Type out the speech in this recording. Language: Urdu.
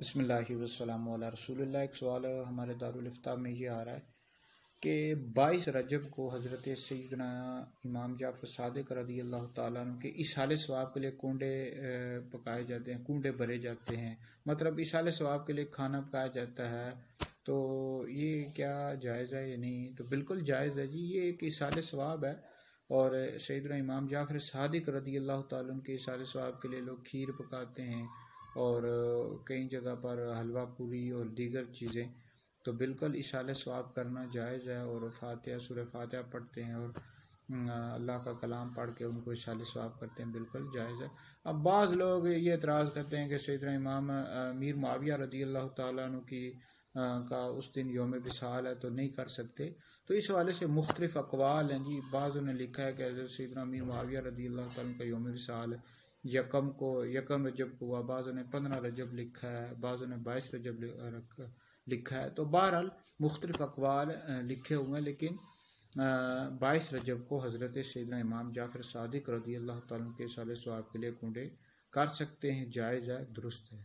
بسم اللہ والسلام علی رسول اللہ۔ ایک سوال ہمارے دارالفتاء میں یہ آ رہا ہے کہ 22 رجب کو حضرت سیدنا امام جعفر صادق رضی اللہ تعالیٰ عنہ کے ایصال ثواب کے لیے کنڈے پکائے جاتے ہیں، کنڈے بھرے جاتے ہیں، مطلب ایصال ثواب کے لیے کھانا پکایا جاتا ہے، تو یہ کیا جائز ہے یا نہیں؟ تو بالکل جائز ہے جی، یہ ایک ایصال ثواب ہے۔ اور سیدنا امام جعفر صادق رضی اللہ تعالیٰ عنہ کے ایصال ثواب کے لیے لوگ کھیر پکاتے ہیں اور کئی جگہ پر حلوہ پوری اور دیگر چیزیں، تو بالکل ایصال ثواب کرنا جائز ہے۔ اور فاتحہ سورہ فاتحہ پڑھتے ہیں اور اللہ کا کلام پڑھ کے ان کو ایصال ثواب کرتے ہیں، بالکل جائز ہے۔ اب بعض لوگ یہ اعتراض کرتے ہیں کہ سیدنا امام امیر معاویہ رضی اللہ تعالیٰ عنہ کی کا اس دن یوم وصال ہے تو نہیں کر سکتے، تو اس حوالے سے مختلف اقوال ہیں جی۔ بعضوں نے لکھا ہے کہ حضرت سیدنا امیر معاویہ رضی اللہ تعالیٰ عنہ کا یوم وصال یکم رجب کو ہوا، بعضوں نے 15 رجب لکھا ہے، بعضوں نے 22 رجب لکھا ہے، تو بہرحال مختلف اقوال لکھے ہوئے ہیں، لیکن 22 رجب کو حضرت سیدنا امام جعفر صادق رضی اللہ تعالیٰ عنہ کے ایصال ثواب کے لیے کنڈے کر سکتے ہیں، جائز ہے، درست ہے۔